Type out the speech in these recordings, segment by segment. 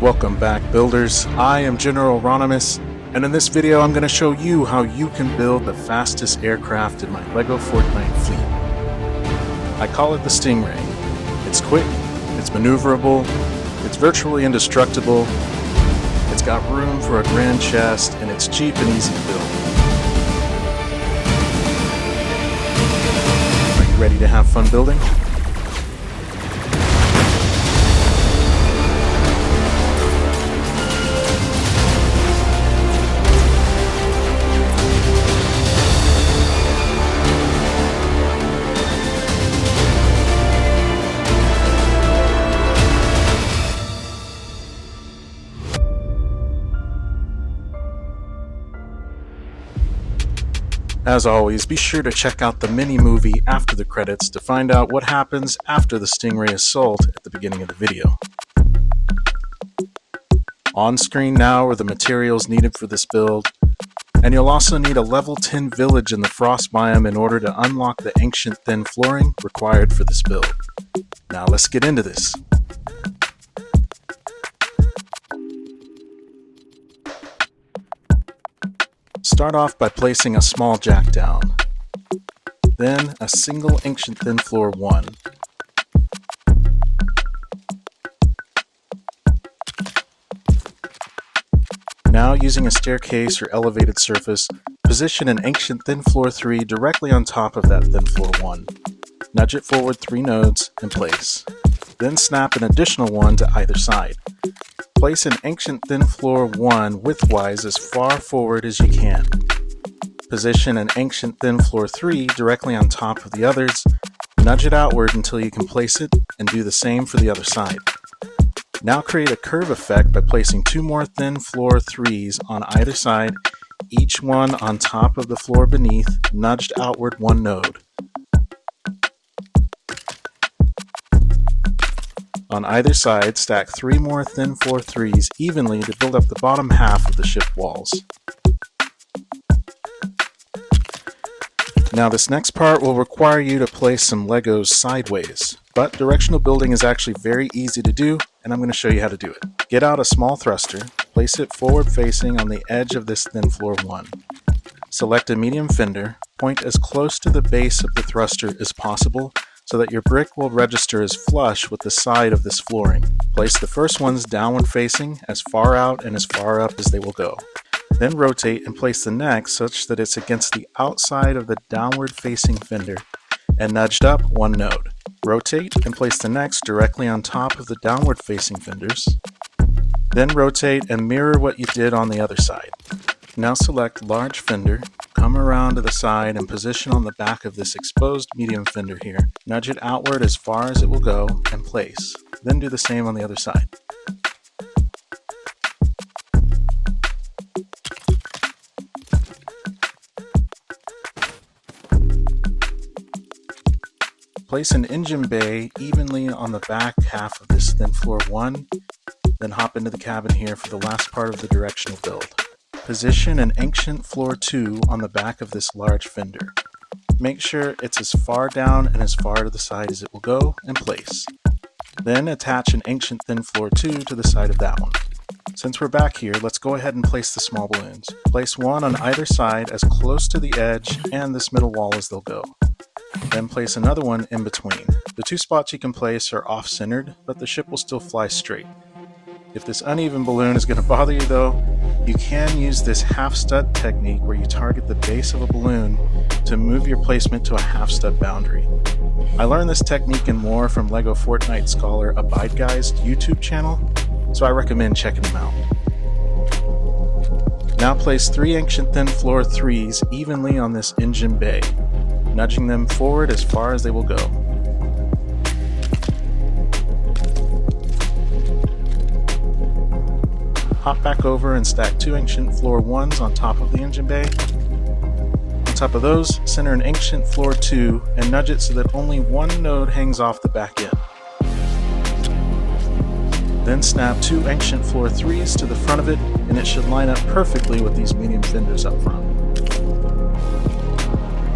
Welcome back, builders. I am GENERALRONIMUS, and in this video I'm going to show you how you can build the fastest aircraft in my LEGO Fortnite fleet. I call it the Stingray. It's quick, it's maneuverable, it's virtually indestructible, it's got room for a grand chest, and it's cheap and easy to build. Are you ready to have fun building? As always, be sure to check out the mini-movie after the credits to find out what happens after the Stingray assault at the beginning of the video. On screen now are the materials needed for this build, and you'll also need a level 10 village in the frost biome in order to unlock the ancient thin flooring required for this build. Now let's get into this. Start off by placing a small jack down, then a single ancient thin floor 1. Now, using a staircase or elevated surface, position an ancient thin floor 3 directly on top of that thin floor 1. Nudge it forward 3 nodes and place. Then snap an additional one to either side. Place an ancient thin floor 1 widthwise as far forward as you can. Position an ancient thin floor 3 directly on top of the others, nudge it outward until you can place it, and do the same for the other side. Now create a curve effect by placing 2 more thin floor 3s on either side, each one on top of the floor beneath, nudged outward 1 node. On either side, stack 3 more thin floor 3s evenly to build up the bottom half of the ship walls. Now this next part will require you to place some Legos sideways, but directional building is actually very easy to do, and I'm going to show you how to do it. Get out a small thruster, place it forward facing on the edge of this thin floor 1. Select a medium fender, point as close to the base of the thruster as possible, so that your brick will register as flush with the side of this flooring. Place the first ones downward facing, as far out and as far up as they will go. Then rotate and place the next such that it's against the outside of the downward facing fender and nudged up 1 node. Rotate and place the next directly on top of the downward facing fenders. Then rotate and mirror what you did on the other side. Now select large fender, come around to the side and position on the back of this exposed medium fender here. Nudge it outward as far as it will go and place. Then do the same on the other side. Place an engine bay evenly on the back half of this thin floor 1, then hop into the cabin here for the last part of the directional build. Position an ancient floor 2 on the back of this large fender. Make sure it's as far down and as far to the side as it will go, and place. Then attach an ancient thin floor 2 to the side of that one. Since we're back here, let's go ahead and place the small balloons. Place one on either side as close to the edge and this middle wall as they'll go. Then place another one in between. The 2 spots you can place are off-centered, but the ship will still fly straight. If this uneven balloon is going to bother you though, you can use this half stud technique where you target the base of a balloon to move your placement to a half stud boundary. I learned this technique and more from LEGO Fortnite scholar Abide Guy's YouTube channel, so I recommend checking him out. Now place 3 ancient thin floor 3s evenly on this engine bay, nudging them forward as far as they will go. Hop back over and stack 2 ancient floor 1s on top of the engine bay. On top of those, center an ancient floor 2 and nudge it so that only 1 node hangs off the back end. Then snap 2 ancient floor 3s to the front of it, and it should line up perfectly with these medium fenders up front.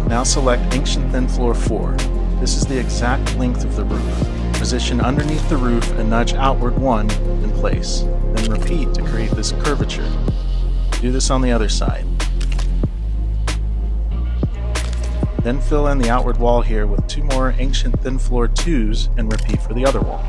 Now select ancient thin floor 4. This is the exact length of the roof. Position underneath the roof and nudge outward 1 in place. and repeat to create this curvature. Do this on the other side. Then fill in the outward wall here with 2 more ancient thin floor 2s and repeat for the other wall.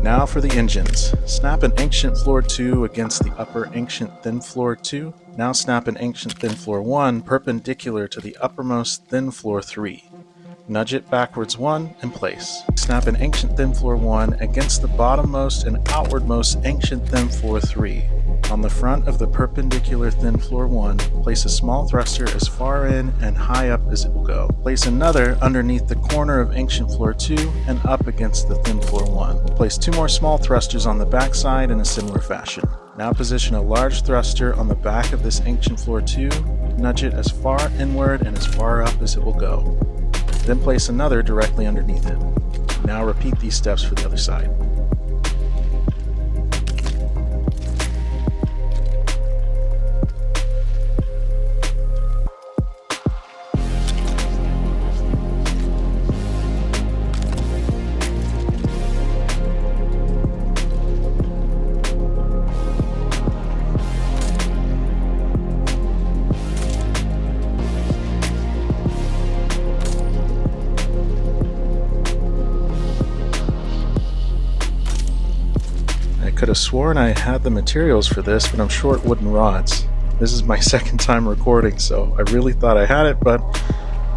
Now for the engines. Snap an ancient floor 2 against the upper ancient thin floor 2. Now snap an ancient thin floor 1 perpendicular to the uppermost thin floor 3. Nudge it backwards 1 and place. Snap an ancient thin floor 1 against the bottommost and outwardmost ancient thin floor 3. On the front of the perpendicular thin floor 1, place a small thruster as far in and high up as it will go. Place another underneath the corner of ancient floor 2 and up against the thin floor 1. Place 2 more small thrusters on the back side in a similar fashion. Now position a large thruster on the back of this ancient floor 2, nudge it as far inward and as far up as it will go. Then place another directly underneath it. Now repeat these steps for the other side. I could have sworn I had the materials for this, but I'm short wooden rods. This is my second time recording, so I really thought I had it, but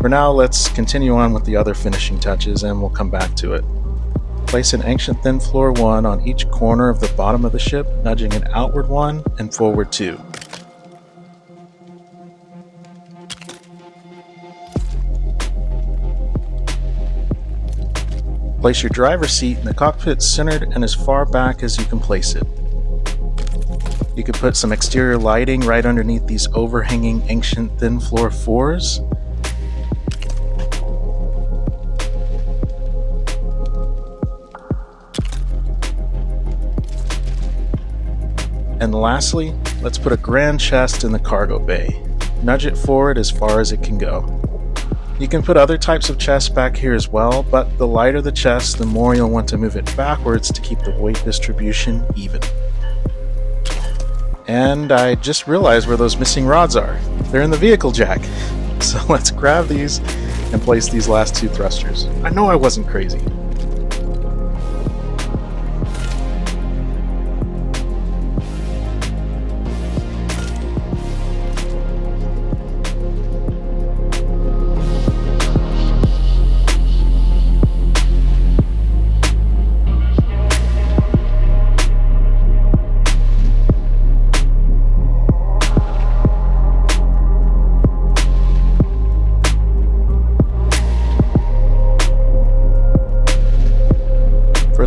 for now let's continue on with the other finishing touches and we'll come back to it. Place an ancient thin floor 1 on each corner of the bottom of the ship, nudging an outward 1 and forward 2. Place your driver's seat in the cockpit centered and as far back as you can place it. You could put some exterior lighting right underneath these overhanging ancient thin floor 4s. And lastly, let's put a grand chest in the cargo bay. Nudge it forward as far as it can go. You can put other types of chests back here as well, but the lighter the chest, the more you'll want to move it backwards to keep the weight distribution even. And I just realized where those missing rods are. They're in the vehicle jack. So let's grab these and place these last 2 thrusters. I know I wasn't crazy.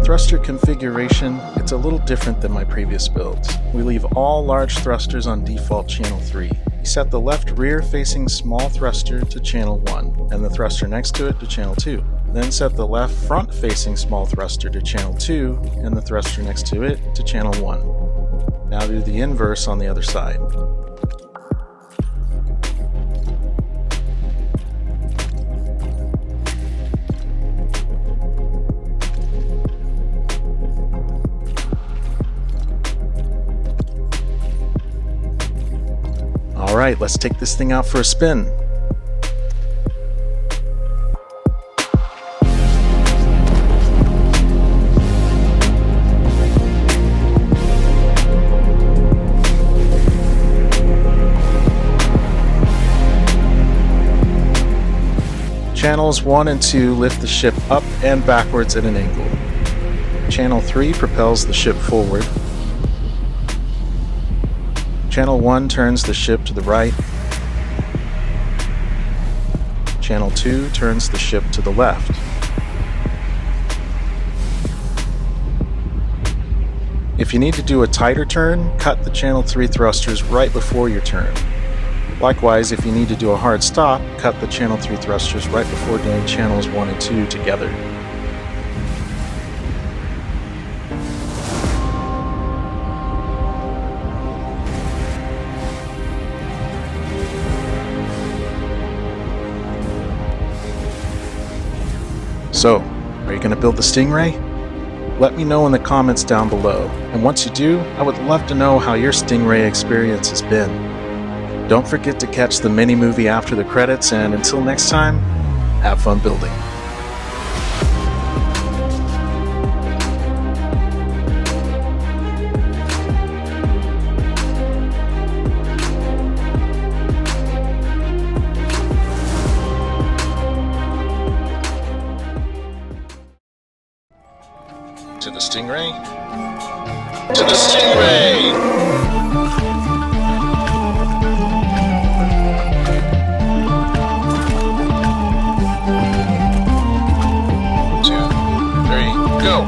Thruster configuration, it's a little different than my previous builds. We leave all large thrusters on default channel 3. We set the left rear facing small thruster to channel 1 and the thruster next to it to channel 2. Then set the left front facing small thruster to channel 2 and the thruster next to it to channel 1. Now do the inverse on the other side. Alright, let's take this thing out for a spin. Channels 1 and 2 lift the ship up and backwards at an angle. Channel 3 propels the ship forward. Channel 1 turns the ship to the right. Channel 2 turns the ship to the left. If you need to do a tighter turn, cut the channel 3 thrusters right before your turn. Likewise, if you need to do a hard stop, cut the channel 3 thrusters right before doing channels 1 and 2 together. So, are you going to build the Stingray? Let me know in the comments down below, and once you do, I would love to know how your Stingray experience has been. Don't forget to catch the mini-movie after the credits, and until next time, have fun building. To the Stingray? To the Stingray! 2, 3, go!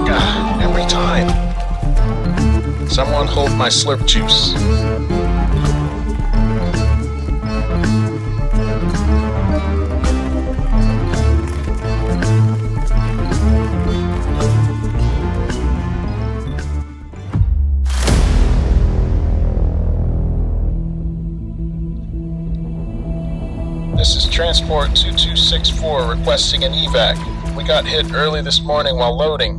God, every time. Someone hold my slurp juice. This is Transport 2264 requesting an evac. We got hit early this morning while loading.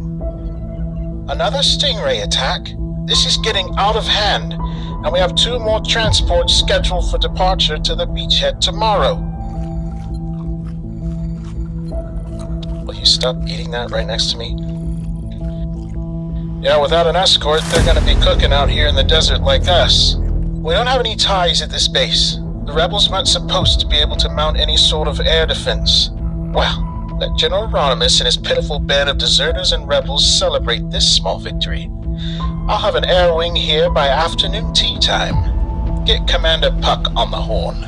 Another Stingray attack? This is getting out of hand, and we have 2 more transports scheduled for departure to the beachhead tomorrow. Will you stop eating that right next to me? Yeah, without an escort, they're gonna be cooking out here in the desert like us. We don't have any ties at this base. The rebels weren't supposed to be able to mount any sort of air defense. Well, let GENERALRONIMUS and his pitiful band of deserters and rebels celebrate this small victory. I'll have an airwing here by afternoon tea time. Get Commander Puck on the horn.